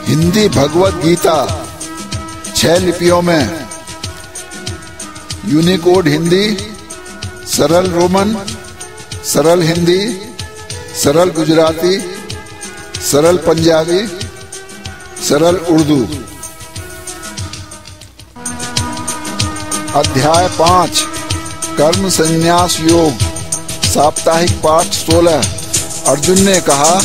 हिंदी भगवत गीता 6 लिपियों में, यूनिकोड हिंदी, सरल रोमन, सरल हिंदी, सरल गुजराती, सरल पंजाबी, सरल उर्दू। अध्याय 5 कर्म संन्यास योग। साप्ताहिक पाठ 16। अर्जुन ने कहा,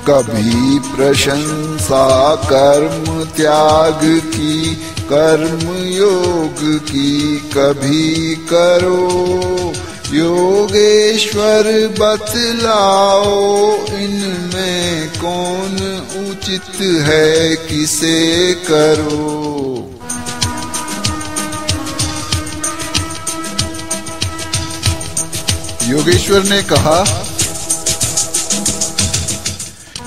कभी प्रशंसा कर्म त्याग की, कर्म योग की कभी करो। योगेश्वर बतलाओ इनमें कौन उचित है, किसे करो। योगेश्वर ने कहा,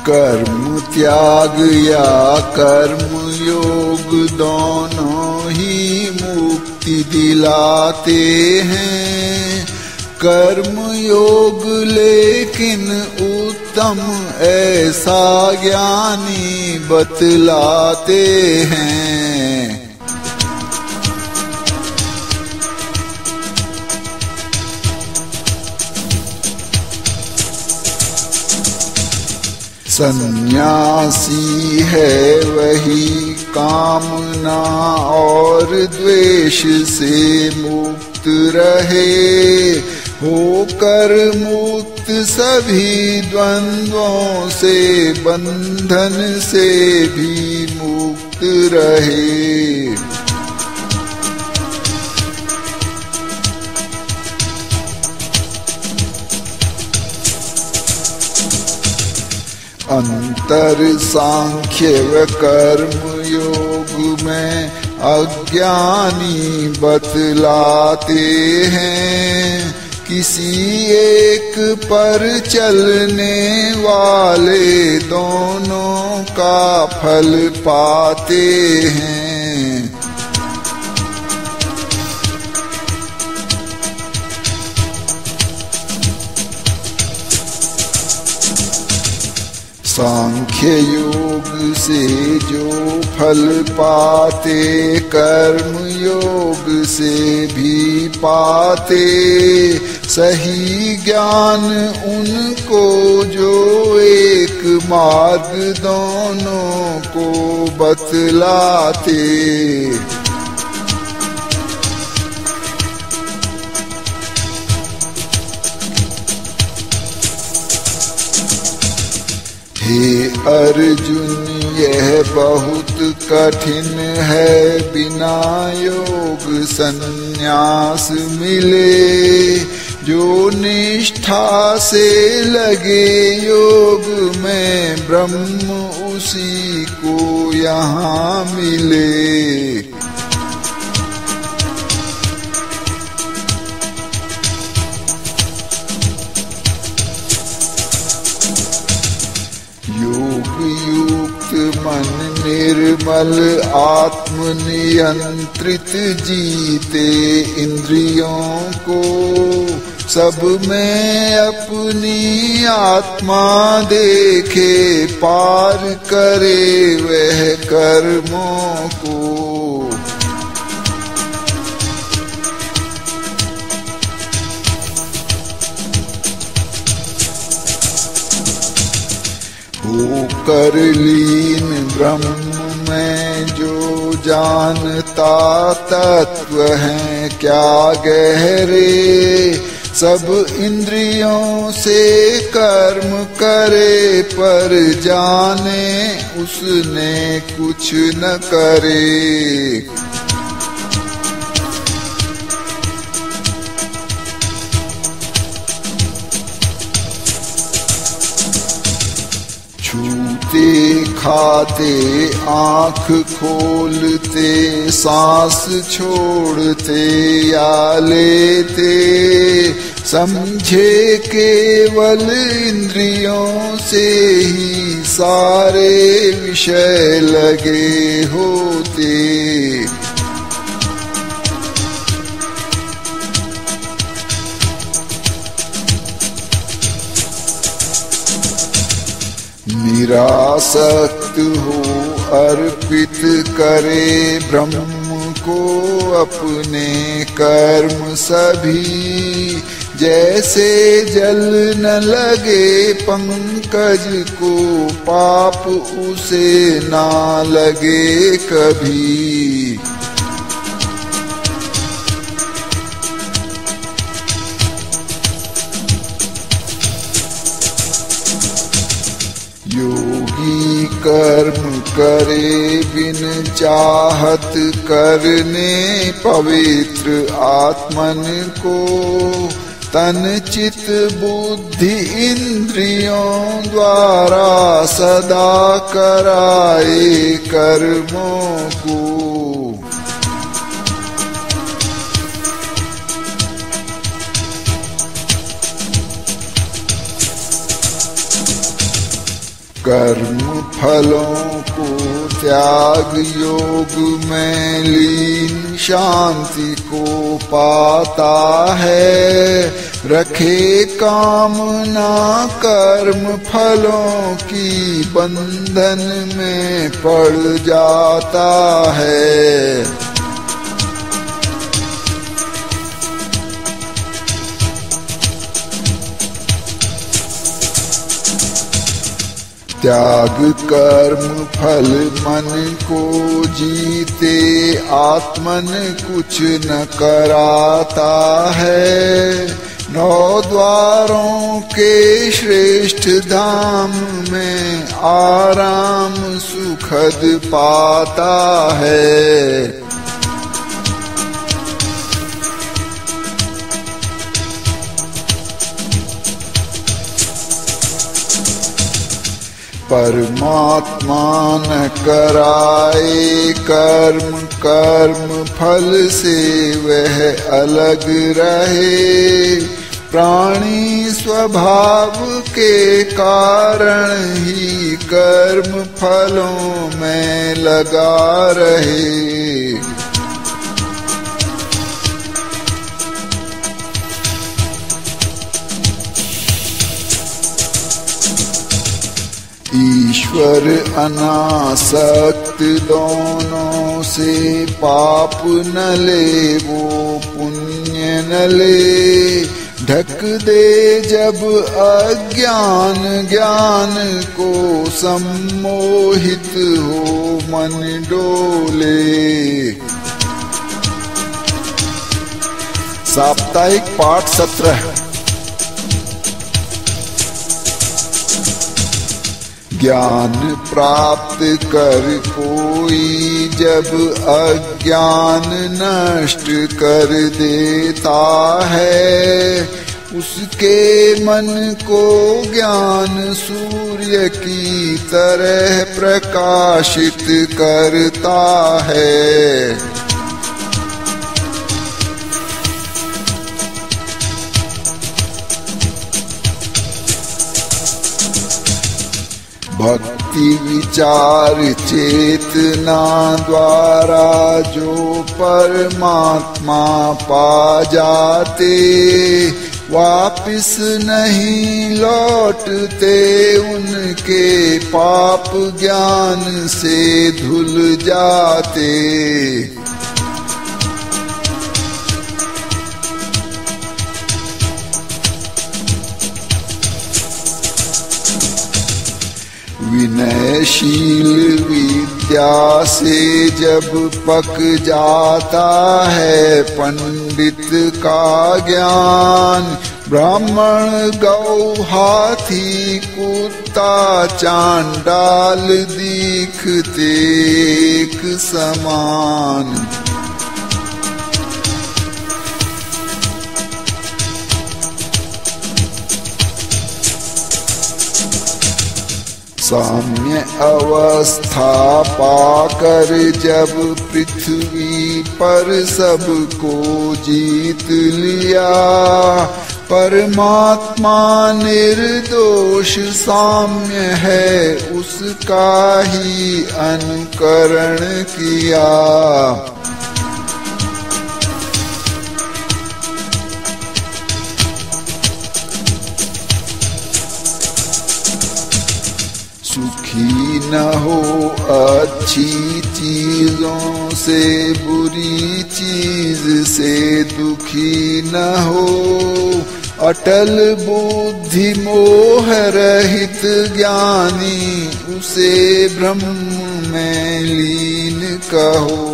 कर्म त्याग या कर्म योग दोनों ही मुक्ति दिलाते हैं। कर्म योग लेकिन उत्तम ऐसा ज्ञानी बतलाते हैं। सन्यासी है वही कामना और द्वेष से मुक्त रहे, होकर मुक्त सभी द्वंद्वों से, बंधन से भी मुक्त रहे। अंतर सांख्य व कर्म योग में अज्ञानी बतलाते हैं। किसी एक पर चलने वाले दोनों का फल पाते हैं। सांख्य योग से जो फल पाते, कर्म योग से भी पाते। सही ज्ञान उनको जो एक मार्ग दोनों को बतलाते। हे अर्जुन यह बहुत कठिन है, बिना योग संन्यास मिले। जो निष्ठा से लगे योग में, ब्रह्म उसी को यहाँ मिले। मन निर्मल आत्म नियंत्रित जीते इंद्रियों को, सब में अपनी आत्मा देखे, पार करे वह कर्मों को। होकर लीन ब्रह्म में जो जानता तत्व है क्या गहरे। सब इंद्रियों से कर्म करे, पर जाने उसने कुछ न करे। खाते आँख खोलते, सांस छोड़ते या लेते, समझे केवल इंद्रियों से ही सारे विषय लगे होते। निरासक्त हो अर्पित करे ब्रह्म को अपने कर्म सभी, जैसे जल न लगे पंकज को पाप उसे ना लगे कभी। योगी कर्म करे बिन चाहत करने पवित्र आत्मन को, तन चित बुद्धि इंद्रियों द्वारा सदा कराए कर्मों को। कर्म फलों को त्याग योग में लीन शांति को पाता है, रखे कामना कर्म फलों की बंधन में पड़ जाता है। त्याग कर्म फल मन को जीते आत्मन कुछ न कराता है, नौ द्वारों के श्रेष्ठ धाम में आराम सुखद पाता है। परमात्मा न कराए कर्म, कर्म फल से वह अलग रहे, प्राणी स्वभाव के कारण ही कर्म फलों में लगा रहे। ईश्वर अनासक्त दोनों से पाप न ले वो पुण्य न ले, ढक दे जब अज्ञान ज्ञान को सम्मोहित हो मन डोले। साप्ताहिक पाठ 17। ज्ञान प्राप्त कर कोई जब अज्ञान नष्ट कर देता है, उसके मन को ज्ञान सूर्य की तरह प्रकाशित करता है। भक्ति विचार चेतना द्वारा जो परमात्मा पा जाते, वापिस नहीं लौटते उनके पाप ज्ञान से धुल जाते। विनयशील विद्या से जब पक जाता है पंडित का ज्ञान, ब्राह्मण गौ हाथी कुत्ता चांडाल दिखते एक समान। साम्य अवस्था पाकर जब पृथ्वी पर सबको जीत लिया, परमात्मा निर्दोष साम्य है उसका ही अनुकरण किया। सुखी न हो अच्छी चीजों से, बुरी चीज से दुखी न हो। अटल बुद्धि मोह रहित ज्ञानी, उसे ब्रह्म में लीन कहो।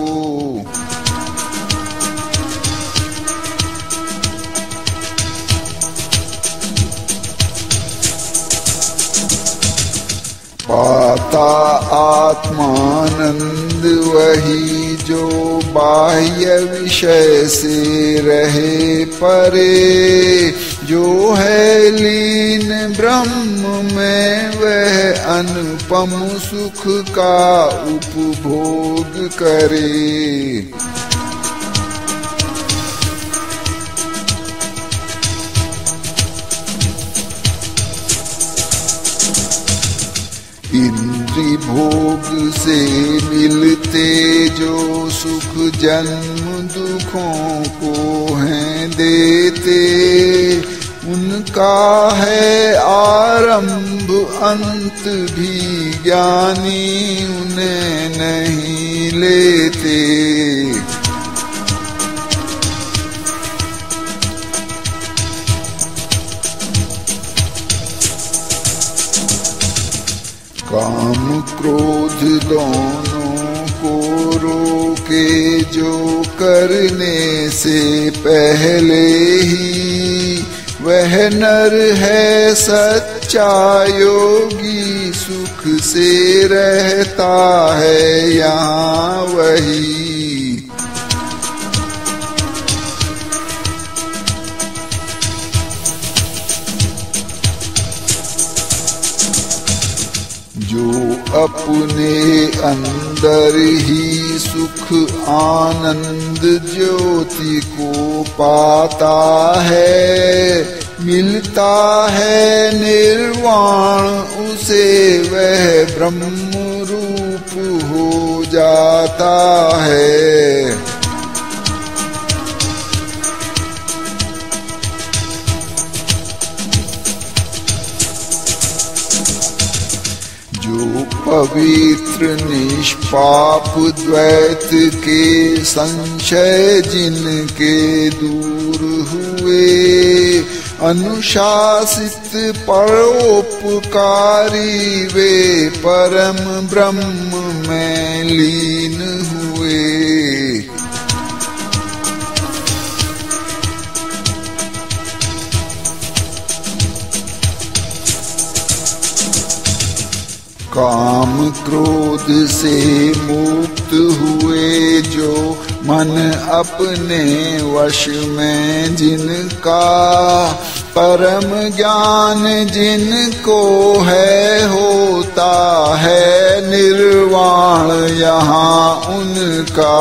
पाता आत्मानंद वही, जो बाह्य विषय से रहे परे। जो है लीन ब्रह्म में, वह अनुपम सुख का उपभोग करे। इंद्रिय भोग से मिलते जो सुख, जन्म दुखों को हैं देते। उनका है आरंभ अंत भी, ज्ञानी उन्हें नहीं लेते। काम क्रोध दोनों को रोके, जो करने से पहले ही। वह नर है सच्चा योगी, सुख से रहता है यहाँ वही। जो अपने अंदर ही सुख आनंद ज्योति को पाता है, मिलता है निर्वाण उसे, वह ब्रह्म रूप हो जाता है। जो पवित्र निष्पाप द्वैत के संशय जिनके दूर हुए, अनुशासित परोपकारी वे परम ब्रह्म में लीन हुए। काम क्रोध से मुक्त हुए जो मन अपने वश में जिनका, परम ज्ञान जिनको है होता है निर्वाण यहाँ उनका।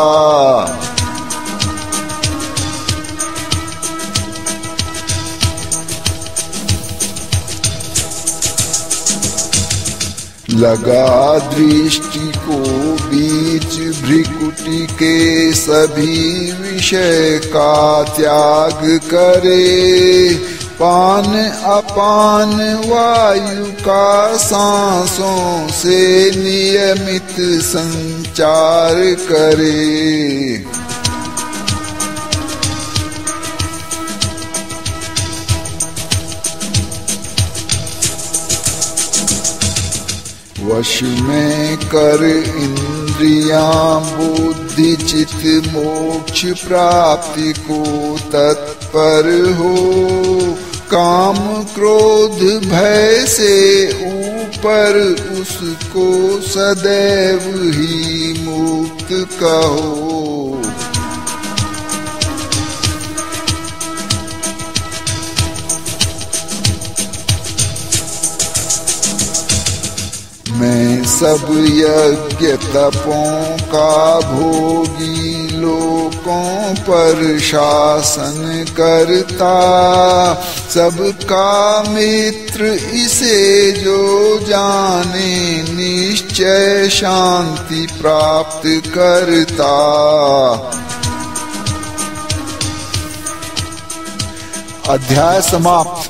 लगा दृष्टि को बीच भ्रिकुटी के, सभी विषय का त्याग करे। पान अपान वायु का सांसों से नियमित संचार करे। वश में कर इंद्रियां बुद्धि चित्त, मोक्ष प्राप्ति को तत्पर हो। काम क्रोध भय से ऊपर, उसको सदैव ही मुक्त कहो। मैं सब यज्ञ तपों का भोगी, लोकों पर शासन करता। सबका मित्र इसे जो जाने, निश्चय शांति प्राप्त करता। अध्याय समाप्त।